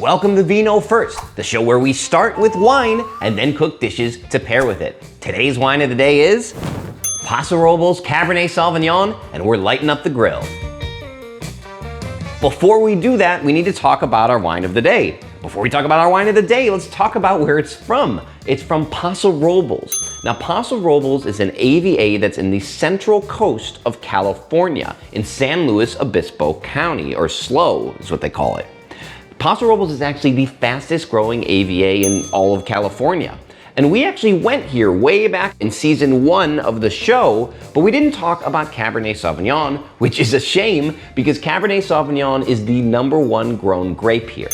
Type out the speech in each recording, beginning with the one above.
Welcome to Vino First, the show where we start with wine and then cook dishes to pair with it. Today's wine of the day is Paso Robles Cabernet Sauvignon, and we're lighting up the grill. Before we do that, we need to talk about our wine of the day. Before we talk about our wine of the day, let's talk about where it's from. It's from Paso Robles. Now, Paso Robles is an AVA that's in the central coast of California in San Luis Obispo County, or SLO is what they call it. Paso Robles is actually the fastest growing AVA in all of California. And we actually went here way back in season 1 of the show, but we didn't talk about Cabernet Sauvignon, which is a shame because Cabernet Sauvignon is the #1 grown grape here.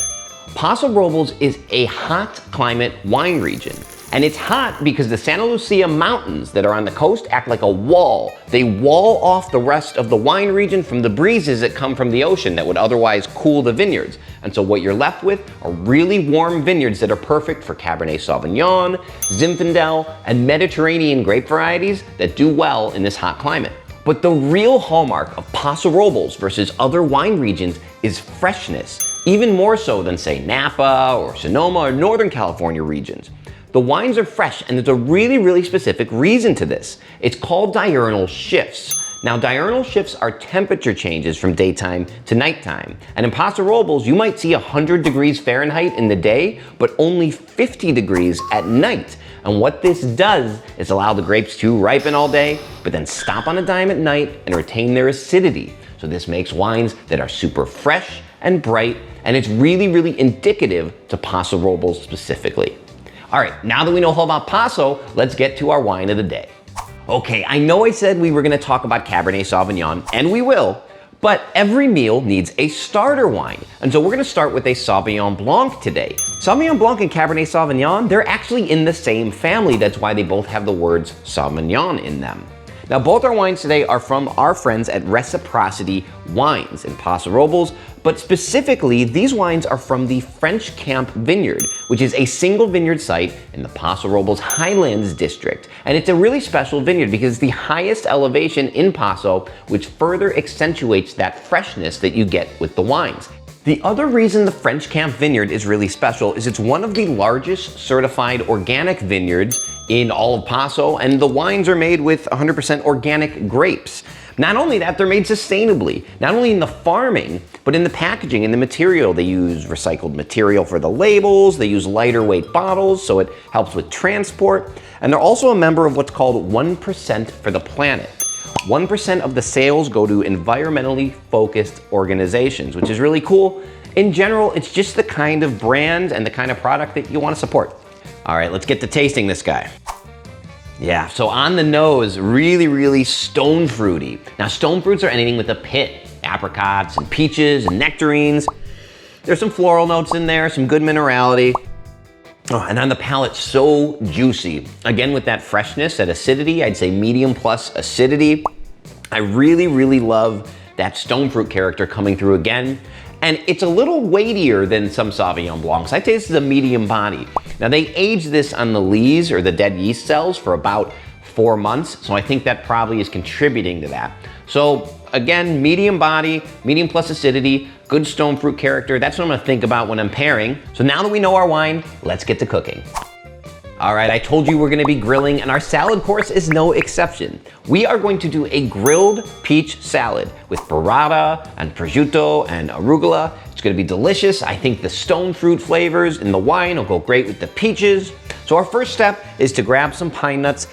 Paso Robles is a hot climate wine region. And it's hot because the Santa Lucia Mountains that are on the coast act like a wall. They wall off the rest of the wine region from the breezes that come from the ocean that would otherwise cool the vineyards. And so what you're left with are really warm vineyards that are perfect for Cabernet Sauvignon, Zinfandel, and Mediterranean grape varieties that do well in this hot climate. But the real hallmark of Paso Robles versus other wine regions is freshness, even more so than say Napa or Sonoma or Northern California regions. The wines are fresh, and there's a really specific reason to this. It's called diurnal shifts. Now, diurnal shifts are temperature changes from daytime to nighttime. And in Paso Robles, you might see 100 degrees Fahrenheit in the day, but only 50 degrees at night. And what this does is allow the grapes to ripen all day, but then stop on a dime at night and retain their acidity. So this makes wines that are super fresh and bright, and it's really indicative to Paso Robles specifically. All right, now that we know all about Paso, let's get to our wine of the day. Okay, I know I said we were gonna talk about Cabernet Sauvignon, and we will, but every meal needs a starter wine. And so we're gonna start with a Sauvignon Blanc today. Sauvignon Blanc and Cabernet Sauvignon, they're actually in the same family. That's why they both have the words Sauvignon in them. Now, both our wines today are from our friends at Reciprocity Wines in Paso Robles, but specifically, these wines are from the French Camp Vineyard, which is a single vineyard site in the Paso Robles Highlands district. And it's a really special vineyard because it's the highest elevation in Paso, which further accentuates that freshness that you get with the wines. The other reason the French Camp Vineyard is really special is it's one of the largest certified organic vineyards in all of Paso, and the wines are made with 100% organic grapes. Not only that, they're made sustainably, not only in the farming, but in the packaging and the material. They use recycled material for the labels, they use lighter weight bottles, so it helps with transport, and they're also a member of what's called 1% for the Planet. 1% of the sales go to environmentally focused organizations, which is really cool. In general, it's just the kind of brand and the kind of product that you want to support. All right, let's get to tasting this guy. Yeah, so on the nose, really stone fruity. Now, stone fruits are anything with a pit, apricots and peaches and nectarines. There's some floral notes in there, some good minerality. Oh, and on the palate, so juicy. Again, with that freshness, that acidity, I'd say medium plus acidity. I really love that stone fruit character coming through again. And it's a little weightier than some Sauvignon Blancs. I'd say this is a medium body. Now, they age this on the lees or the dead yeast cells for about 4 months. So I think that probably is contributing to that. So again, medium body, medium plus acidity, good stone fruit character. That's what I'm gonna think about when I'm pairing. So now that we know our wine, let's get to cooking. All right, I told you we're gonna be grilling, and our salad course is no exception. We are going to do a grilled peach salad with burrata and prosciutto and arugula. It's gonna be delicious. I think the stone fruit flavors in the wine will go great with the peaches. So our first step is to grab some pine nuts,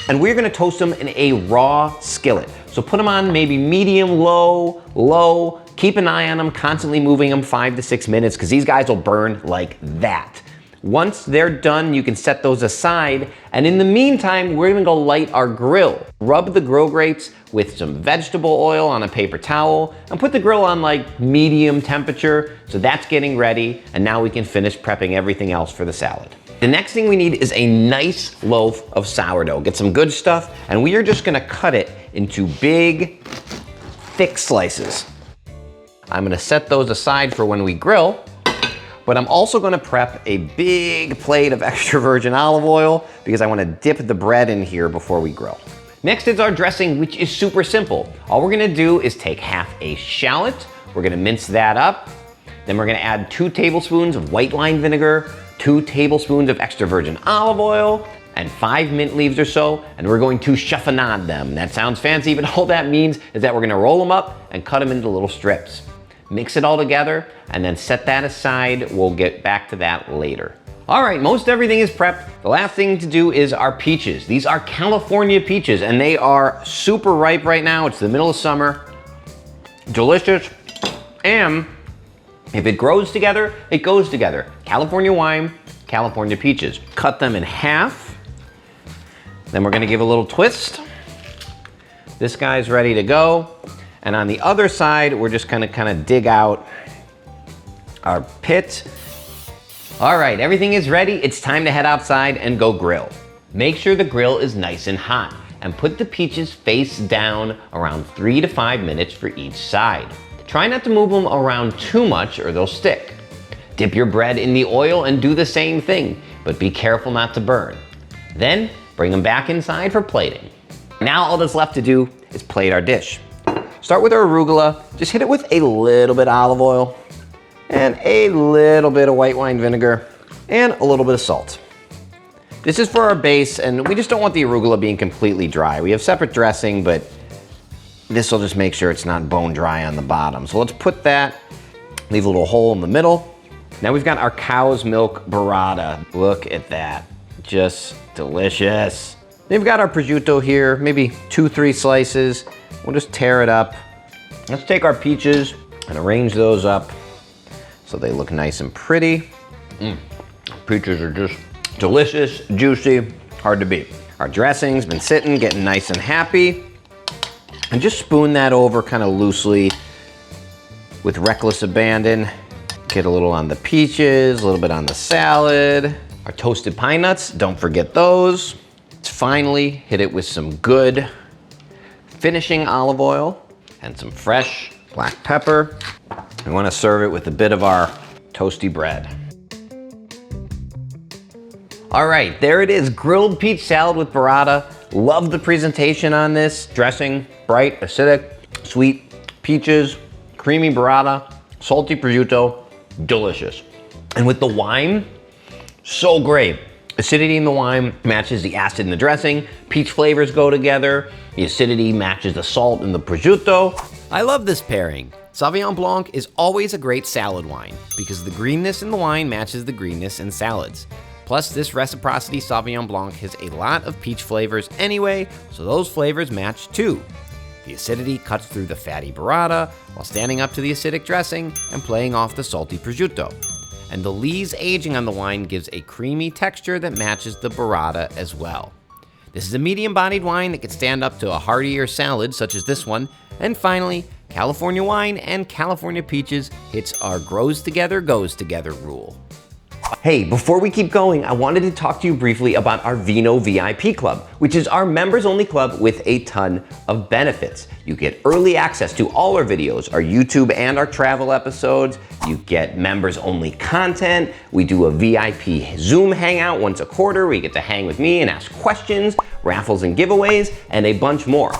and we're gonna toast them in a raw skillet. So put them on maybe medium, low. Keep an eye on them, constantly moving them 5 to 6 minutes, because these guys will burn like that. Once they're done, you can set those aside, and in the meantime, we're gonna go light our grill. Rub the grill grates with some vegetable oil on a paper towel, and put the grill on like medium temperature, so that's getting ready, and now we can finish prepping everything else for the salad. The next thing we need is a nice loaf of sourdough. Get some good stuff, and we are just gonna cut it into big, thick slices. I'm gonna set those aside for when we grill, but I'm also gonna prep a big plate of extra virgin olive oil because I wanna dip the bread in here before we grill. Next is our dressing, which is super simple. All we're gonna do is take half a shallot, we're gonna mince that up, Then we're gonna add 2 tablespoons of white wine vinegar, 2 tablespoons of extra virgin olive oil, and 5 mint leaves or so, and we're going to chiffonade them. That sounds fancy, but all that means is that we're gonna roll them up and cut them into little strips. Mix it all together, and then set that aside. We'll get back to that later. All right, most everything is prepped. The last thing to do is our peaches. These are California peaches, and they are super ripe right now. It's the middle of summer. Delicious, and if it grows together, it goes together. California wine, California peaches. Cut them in half. Then we're gonna give a little twist. This guy's ready to go. And on the other side, we're just gonna kind of dig out our pit. All right, everything is ready. It's time to head outside and go grill. Make sure the grill is nice and hot, and put the peaches face down around 3 to 5 minutes for each side. Try not to move them around too much or they'll stick. Dip your bread in the oil and do the same thing, but be careful not to burn. Then bring them back inside for plating. Now all that's left to do is plate our dish. Start with our arugula. Just hit it with a little bit of olive oil and a little bit of white wine vinegar and a little bit of salt. This is for our base, and we just don't want the arugula being completely dry. We have separate dressing, but this will just make sure it's not bone dry on the bottom. So let's put that, leave a little hole in the middle. Now we've got our cow's milk burrata. Look at that, just delicious. Then we've got our prosciutto here, maybe 2-3 slices. We'll just tear it up. Let's take our peaches and arrange those up so they look nice and pretty. Peaches are just delicious, juicy, hard to beat. Our dressing's been sitting, getting nice and happy. And just spoon that over kind of loosely with reckless abandon. Get a little on the peaches, a little bit on the salad. Our toasted pine nuts, don't forget those. Let's finally hit it with some good finishing olive oil and some fresh black pepper. We want to serve it with a bit of our toasty bread. All right, there it is, grilled peach salad with burrata. Love the presentation on this. Dressing, bright, acidic, sweet, peaches, creamy burrata, salty prosciutto, delicious. And with the wine, so great. Acidity in the wine matches the acid in the dressing. Peach flavors go together. The acidity matches the salt in the prosciutto. I love this pairing. Sauvignon Blanc is always a great salad wine because the greenness in the wine matches the greenness in salads. Plus, this Reciprocity Sauvignon Blanc has a lot of peach flavors anyway, so those flavors match too. The acidity cuts through the fatty burrata while standing up to the acidic dressing and playing off the salty prosciutto. And the lees aging on the wine gives a creamy texture that matches the burrata as well. This is a medium-bodied wine that can stand up to a heartier salad such as this one. And finally, California wine and California peaches hits our grows together, goes together rule. Hey, before we keep going, I wanted to talk to you briefly about our Vino VIP club, which is our members-only club with a ton of benefits. You get early access to all our videos, our YouTube and our travel episodes. You get members-only content. We do a VIP Zoom hangout once a quarter where you get to hang with me and ask questions, raffles and giveaways, and a bunch more.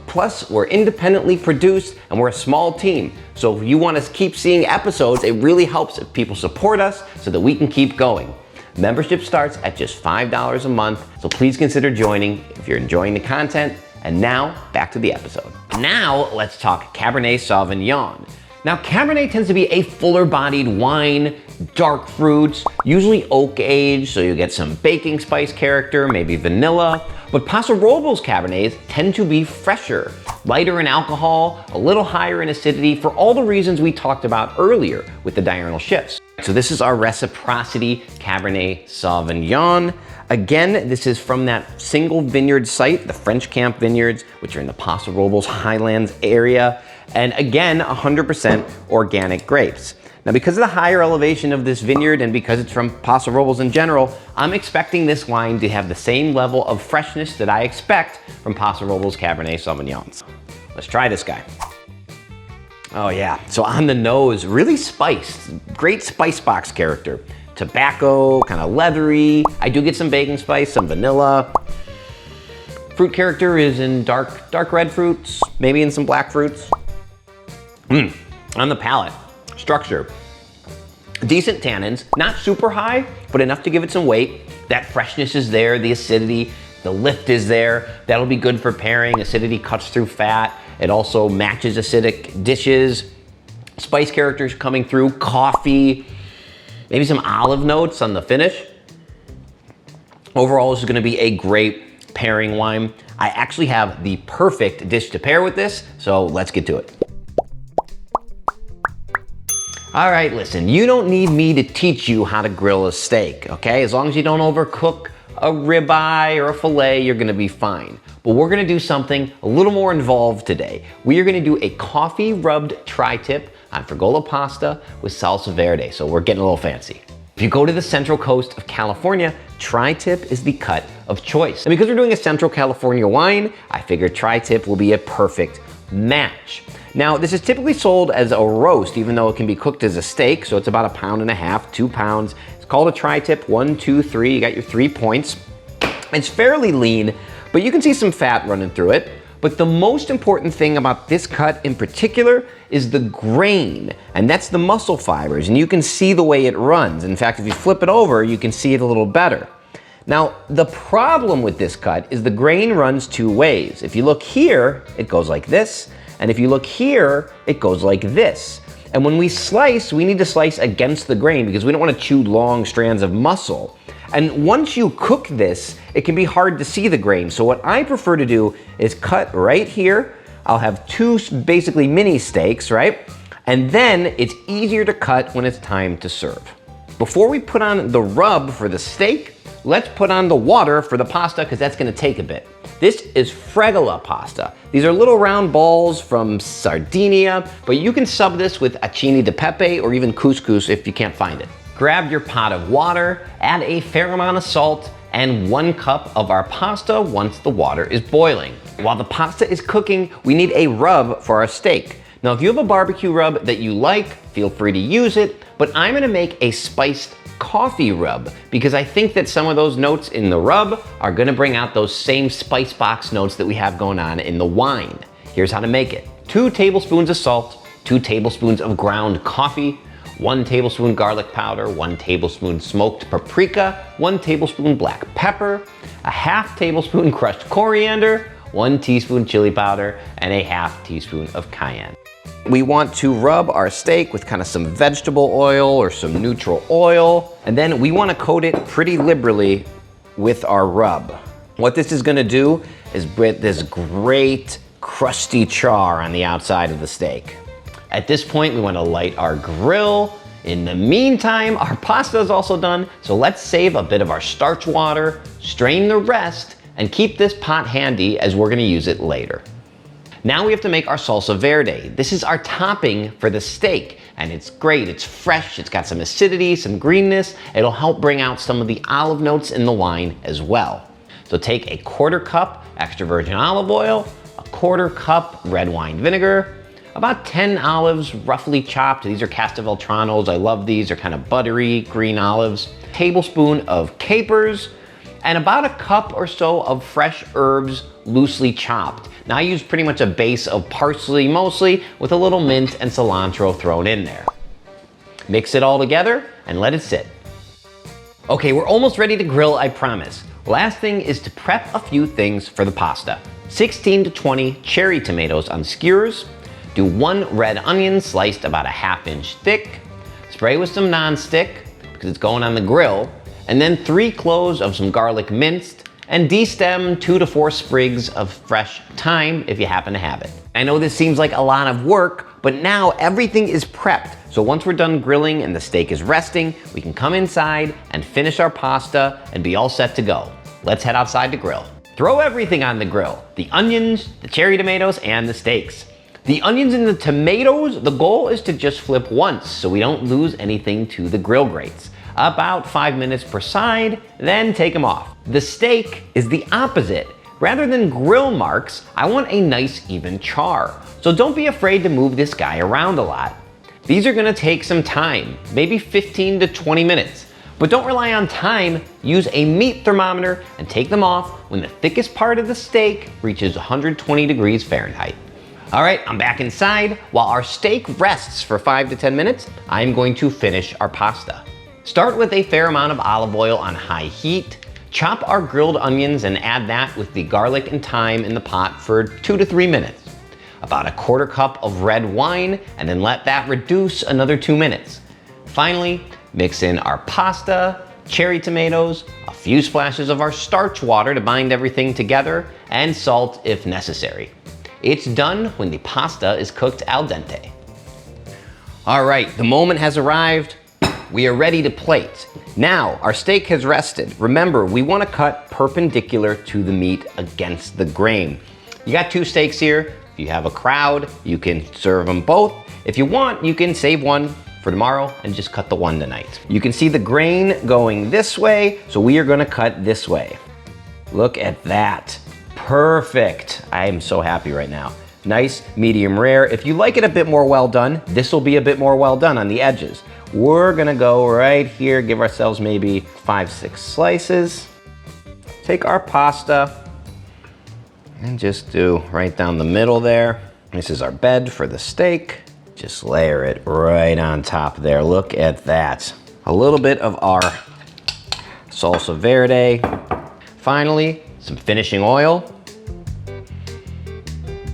Plus, we're independently produced and we're a small team. So if you want to keep seeing episodes, it really helps if people support us so that we can keep going. Membership starts at just $5 a month, so please consider joining if you're enjoying the content. And now, back to the episode. Now, let's talk Cabernet Sauvignon. Now, Cabernet tends to be a fuller-bodied wine, dark fruits, usually oak-aged, so you get some baking spice character, maybe vanilla. But Paso Robles Cabernets tend to be fresher, lighter in alcohol, a little higher in acidity for all the reasons we talked about earlier with the diurnal shifts. So this is our Reciprocity Cabernet Sauvignon. Again, this is from that single vineyard site, the French Camp Vineyards, which are in the Paso Robles Highlands area. And again, 100% organic grapes. Now, because of the higher elevation of this vineyard and because it's from Paso Robles in general, I'm expecting this wine to have the same level of freshness that I expect from Paso Robles Cabernet Sauvignons. Let's try this guy. Oh yeah, so on the nose, really spiced, great spice box character. Tobacco, kind of leathery. I do get some baking spice, some vanilla. Fruit character is in dark red fruits, maybe in some black fruits. On the palate, structure, Decent tannins, not super high, but enough to give it some weight. That freshness is there, the acidity, the lift is there. That'll be good for pairing. Acidity cuts through fat. It also matches acidic dishes. Spice characters coming through, coffee, maybe some olive notes on the finish. Overall, this is gonna be a great pairing wine. I actually have the perfect dish to pair with this, so let's get to it. All right, listen, you don't need me to teach you how to grill a steak, okay? As long as you don't overcook a ribeye or a filet, you're gonna be fine. But we're gonna do something a little more involved today. We are gonna do a coffee rubbed tri-tip on fregola pasta with salsa verde, so we're getting a little fancy. If you go to the central coast of California, tri-tip is the cut of choice. And because we're doing a Central California wine, I figured tri-tip will be a perfect match. Now, this is typically sold as a roast, even though it can be cooked as a steak, so it's about 1.5 pounds, 2 pounds. It's called a tri-tip, 1, 2, 3, you got your 3 points. It's fairly lean, but you can see some fat running through it. But the most important thing about this cut in particular is the grain, and that's the muscle fibers, and you can see the way it runs. In fact, if you flip it over, you can see it a little better. Now, the problem with this cut is the grain runs 2 ways. If you look here, it goes like this, and if you look here, it goes like this. And when we slice, we need to slice against the grain because we don't want to chew long strands of muscle. And once you cook this, it can be hard to see the grain. So what I prefer to do is cut right here. I'll have 2 basically mini steaks, right? And then it's easier to cut when it's time to serve. Before we put on the rub for the steak, let's put on the water for the pasta because that's gonna take a bit. This is fregola pasta. These are little round balls from Sardinia, but you can sub this with acini di pepe or even couscous if you can't find it. Grab your pot of water, add a fair amount of salt, and 1 cup of our pasta once the water is boiling. While the pasta is cooking, we need a rub for our steak. Now, if you have a barbecue rub that you like, feel free to use it, but I'm gonna make a spiced coffee rub because I think that some of those notes in the rub are gonna bring out those same spice box notes that we have going on in the wine. Here's how to make it. 2 tablespoons of salt, 2 tablespoons of ground coffee, 1 tablespoon garlic powder, 1 tablespoon smoked paprika, 1 tablespoon black pepper, a 1/2 tablespoon crushed coriander, 1 teaspoon chili powder, and a 1/2 teaspoon of cayenne. We want to rub our steak with kind of some vegetable oil or some neutral oil, and then we want to coat it pretty liberally with our rub. What this is going to do is put this great crusty char on the outside of the steak. At this point, we want to light our grill. In the meantime, our pasta is also done, so let's save a bit of our starch water, strain the rest, and keep this pot handy as we're going to use it later. Now we have to make our salsa verde. This is our topping for the steak, and it's great, it's fresh, it's got some acidity, some greenness. It'll help bring out some of the olive notes in the wine as well. So take a 1/4 cup extra virgin olive oil, a 1/4 cup red wine vinegar, about 10 olives roughly chopped. These are Castelvetranos, I love these, they're kind of buttery green olives. Tablespoon of capers, and about 1 cup or so of fresh herbs loosely chopped. Now I use pretty much a base of parsley mostly with a little mint and cilantro thrown in there. Mix it all together and let it sit. Okay, we're almost ready to grill, I promise. Last thing is to prep a few things for the pasta. 16 to 20 cherry tomatoes on skewers. Do 1 red onion sliced about 1/2 inch thick. Spray with some nonstick because it's going on the grill. And then 3 cloves of some garlic minced, and destem 2 to 4 sprigs of fresh thyme if you happen to have it. I know this seems like a lot of work, but now everything is prepped. So once we're done grilling and the steak is resting, we can come inside and finish our pasta and be all set to go. Let's head outside to grill. Throw everything on the grill, the onions, the cherry tomatoes, and the steaks. The onions and the tomatoes, the goal is to just flip once so we don't lose anything to the grill grates. About 5 minutes per side, then take them off. The steak is the opposite. Rather than grill marks, I want a nice even char. So don't be afraid to move this guy around a lot. These are gonna take some time, maybe 15 to 20 minutes. But don't rely on time, use a meat thermometer and take them off when the thickest part of the steak reaches 120 degrees Fahrenheit. All right, I'm back inside. While our steak rests for 5 to 10 minutes, I'm going to finish our pasta. Start with a fair amount of olive oil on high heat. Chop our grilled onions and add that with the garlic and thyme in the pot for 2 to 3 minutes. About a quarter cup of red wine, and then let that reduce another 2 minutes. Finally, mix in our pasta, cherry tomatoes, a few splashes of our starch water to bind everything together, and salt if necessary. It's done when the pasta is cooked al dente. All right, the moment has arrived. We are ready to plate. Now, our steak has rested. Remember, we want to cut perpendicular to the meat against the grain. You got 2 steaks here. If you have a crowd, you can serve them both. If you want, you can save one for tomorrow and just cut the one tonight. You can see the grain going this way, so we are gonna cut this way. Look at that. Perfect. I am so happy right now. Nice, medium rare. If you like it a bit more well done, this will be a bit more well done on the edges. We're gonna go right here, give ourselves maybe 5, 6 slices. Take our pasta and just do right down the middle there. This is our bed for the steak. Just layer it right on top there. Look at that. A little bit of our salsa verde. Finally, some finishing oil.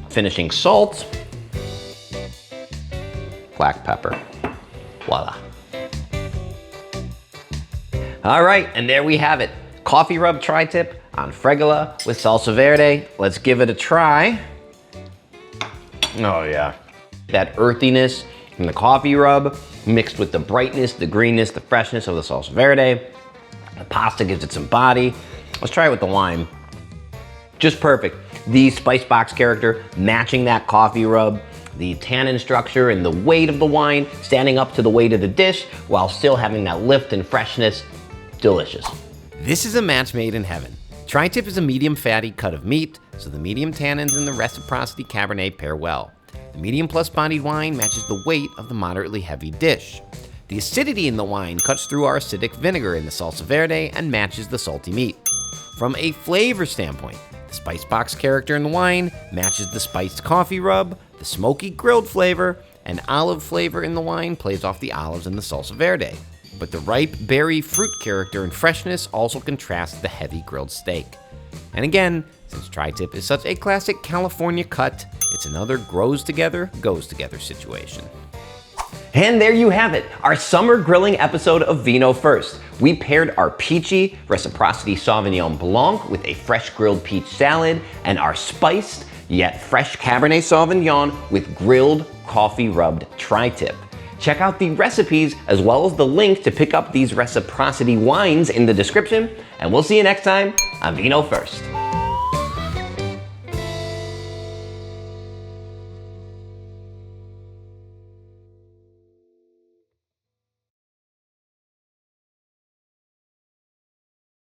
Finishing salt. Black pepper. Voila. All right, and there we have it. Coffee rub tri-tip on fregola with salsa verde. Let's give it a try. Oh yeah. That earthiness from the coffee rub mixed with the brightness, the greenness, the freshness of the salsa verde. The pasta gives it some body. Let's try it with the wine. Just perfect. The spice box character matching that coffee rub. The tannin structure and the weight of the wine standing up to the weight of the dish while still having that lift and freshness. Delicious. This is a match made in heaven. Tri-tip is a medium fatty cut of meat, so the medium tannins and the Reciprocity Cabernet pair well. The medium plus bodied wine matches the weight of the moderately heavy dish. The acidity in the wine cuts through our acidic vinegar in the salsa verde and matches the salty meat. From a flavor standpoint, the spice box character in the wine matches the spiced coffee rub, the smoky grilled flavor, and olive flavor in the wine plays off the olives in the salsa verde. But the ripe berry fruit character and freshness also contrast the heavy grilled steak. And again, since tri-tip is such a classic California cut, it's another grows together, goes together situation. And there you have it, our summer grilling episode of Vino First. We paired our peachy Reciprocity Sauvignon Blanc with a fresh grilled peach salad and our spiced yet fresh Cabernet Sauvignon with grilled coffee rubbed tri-tip. Check out the recipes as well as the link to pick up these Reciprocity wines in the description, and we'll see you next time on Vino First.